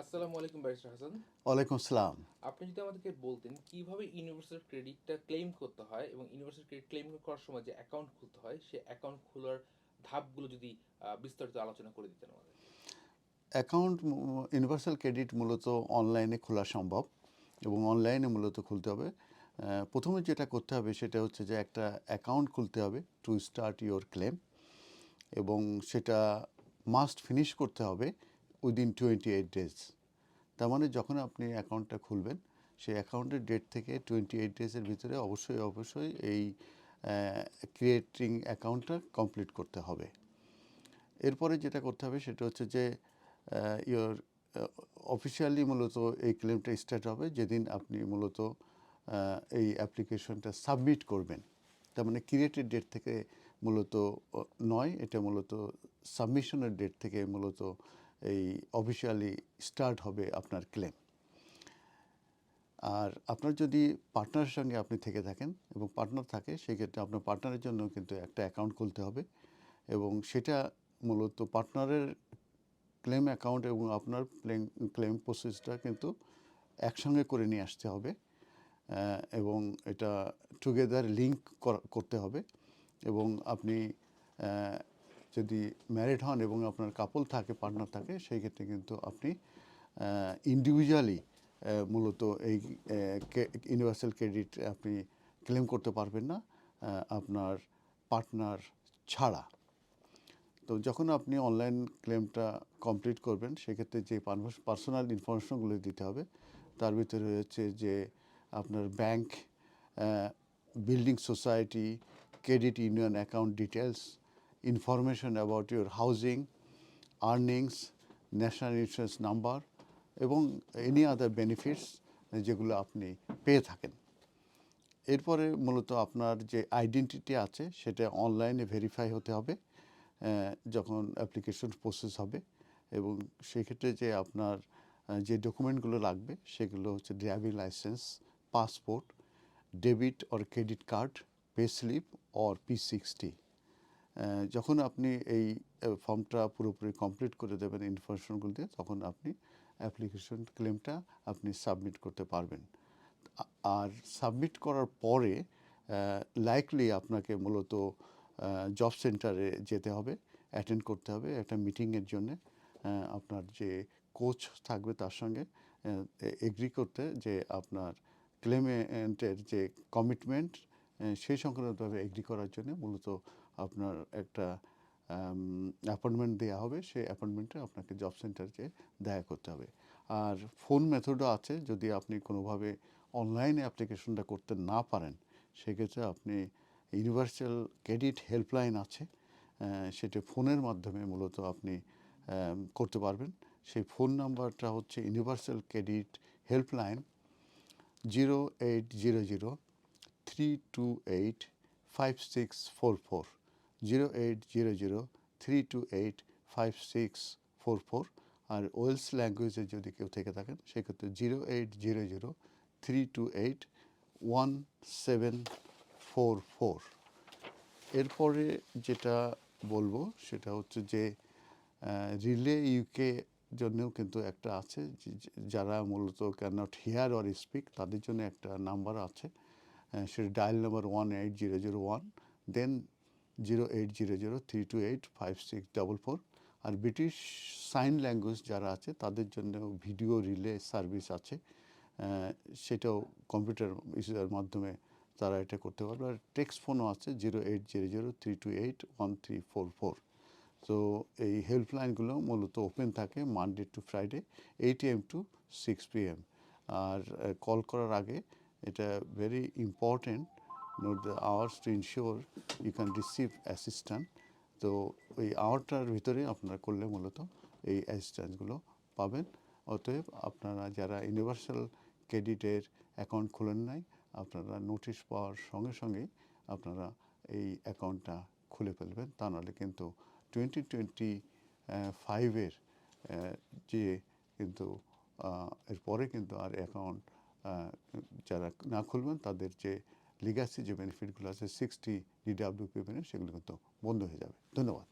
আসসালামু আলাইকুম ব্যারিস্টার হাসান। ওয়ালাইকুম আসসালাম। আপনি যদি আমাদেরকে বলতেন কিভাবে ইউনিভার্সাল ক্রেডিটটা ক্লেম করতে হয় এবং ইউনিভার্সাল ক্রেডিট ক্লেম করার সময় যে অ্যাকাউন্ট খুলতে হয় সে অ্যাকাউন্ট খোলার ধাপগুলো যদি বিস্তারিত আলোচনা করে দিতেন আমাদেরকে। অ্যাকাউন্ট ইউনিভার্সাল ক্রেডিট মূলত অনলাইনে খোলা সম্ভব এবং অনলাইনে মূলত খুলতে হবে। প্রথমে যেটা করতে হবে সেটা হচ্ছে যে একটা অ্যাকাউন্ট খুলতে হবে টু স্টার্ট ইওর ক্লেম, এবং সেটা মাস্ট ফিনিশ করতে হবে উইদিন 28 ডেজ। তার মানে যখন আপনি অ্যাকাউন্টটা খুলবেন সেই অ্যাকাউন্টের ডেট থেকে 28 ডেজের ভিতরে অবশ্যই এই ক্রিয়েটিং অ্যাকাউন্টটা কমপ্লিট করতে হবে। এরপরে যেটা করতে হবে সেটা হচ্ছে যে ইয়োর অফিসিয়ালি মূলত এই ক্লেমটা স্টার্ট হবে যেদিন আপনি মূলত এই অ্যাপ্লিকেশনটা সাবমিট করবেন। তার মানে ক্রিয়েটেড ডেট থেকে মূলত নয়, এটা মূলত সাবমিশনের ডেট থেকে মূলত এই অফিসিয়ালি স্টার্ট হবে আপনার ক্লেম। আর আপনার যদি পার্টনারের সঙ্গে আপনি থেকে থাকেন এবং পার্টনার থাকে, সেক্ষেত্রে আপনার পার্টনারের জন্য কিন্তু একটা অ্যাকাউন্ট খুলতে হবে এবং সেটা মূলত পার্টনারের ক্লেম অ্যাকাউন্ট এবং আপনার ক্লেম প্রসেসটা কিন্তু একসঙ্গে করে নিয়ে আসতে হবে, এবং এটা টুগেদার লিঙ্ক করতে হবে। এবং আপনি যদি ম্যারিড হন এবং আপনার কাপল থাকে, পার্টনার থাকে, সেই ক্ষেত্রে কিন্তু আপনি ইন্ডিভিজুয়ালি মূলত এই ইউনিভার্সাল ক্রেডিট আপনি ক্লেম করতে পারবেন না আপনার পার্টনার ছাড়া। তো যখন আপনি অনলাইন ক্লেমটা কমপ্লিট করবেন সেক্ষেত্রে যে পার্সোনাল ইনফরমেশনগুলো দিতে হবে তার ভিতরে হচ্ছে যে আপনার bank, building society, credit union account details, information about your housing, earnings, national insurance number এবং এনি আদার বেনিফিটস যেগুলো আপনি পেয়ে থাকেন। এরপরে মূলত আপনার যে আইডেন্টিটি আছে সেটা অনলাইনে ভেরিফাই হতে হবে যখন অ্যাপ্লিকেশন প্রসেস হবে। এবং সেক্ষেত্রে যে আপনার যে ডকুমেন্টগুলো লাগবে সেগুলো হচ্ছে driving licence, passport, debit or credit card, pay slip or P60। যখন আপনি এই ফর্মটা পুরোপুরি কমপ্লিট করে দেবেন ইনফরমেশনগুলো দিয়ে, তখন আপনি অ্যাপ্লিকেশন ক্লেমটা আপনি সাবমিট করতে পারবেন। আর সাবমিট করার পরে লাইকলি আপনাকে মূলত জব সেন্টারে যেতে হবে, অ্যাটেন্ড করতে হবে একটা মিটিংয়ের জন্যে। আপনার যে কোচ থাকবে তার সঙ্গে এগ্রি করতে যে আপনার ক্লেমেন্টের যে কমিটমেন্ট সেই সংক্রান্তভাবে এগ্রি করার জন্য মূলত আপনার একটা অ্যাপয়েন্টমেন্ট দেওয়া হবে। সেই অ্যাপয়েন্টমেন্টে আপনাকে জব সেন্টারে দেখা করতে হবে। আর ফোন মেথডও আছে, যদি আপনি কোনোভাবে অনলাইনে অ্যাপ্লিকেশনটা করতে না পারেন সেক্ষেত্রে আপনি ইউনিভার্সাল ক্রেডিট হেল্পলাইন আছে, সেটা ফোনের মাধ্যমে মূলত আপনি করতে পারবেন। সেই ফোন নাম্বারটা হচ্ছে ইউনিভার্সাল ক্রেডিট হেল্পলাইন 0800 328 5644, 0800 328 5644। আর ওয়েলস ল্যাঙ্গুয়েজে যদি কেউ থেকে থাকেন সেক্ষেত্রে 0800 328 1744। এরপরে যেটা বলবো সেটা হচ্ছে যে রিলে ইউকে জন্যও কিন্তু একটা আছে, যারা মূলত can not here or speak তাদের জন্য একটা নাম্বার আছে, সেটা ডায়াল নাম্বার 18001, দেন 0800 328 5644। আর ব্রিটিশ সাইন ল্যাঙ্গুয়েজ যারা আছে তাদের জন্য ভিডিও রিলে সার্ভিস আছে, সেটাও কম্পিউটার ইস্যুর মাধ্যমে তারা এটা করতে পারবে। আর টেক্সট ফোনও আছে 0800 328 1344। তো এই হেল্পলাইনগুলো মূলত ওপেন থাকে Monday to Friday 8 AM to 6 PM। আর কল করার আগে এটা very important, note the hours to ensure you can receive assistant. তো ওই আওয়ারটার ভিতরে আপনারা করলে মূলত এই অ্যাসিস্ট্যান্সগুলো পাবেন। অতএব আপনারা যারা ইউনিভার্সাল ক্রেডিটের অ্যাকাউন্ট খুলেন নাই, আপনারা নোটিশ পাওয়ার সঙ্গে সঙ্গেই আপনারা এই অ্যাকাউন্টটা খুলে ফেলবেন, তা নাহলে কিন্তু 2025-এর যে কিন্তু এরপরে কিন্তু আর অ্যাকাউন্ট যারা না খুলবেন তাদের যে লিগ্যাসি যে বেনিফিটগুলো আছে 60 DWP বেনিফিট সেগুলো কিন্তু বন্ধ হয়ে যাবে। ধন্যবাদ।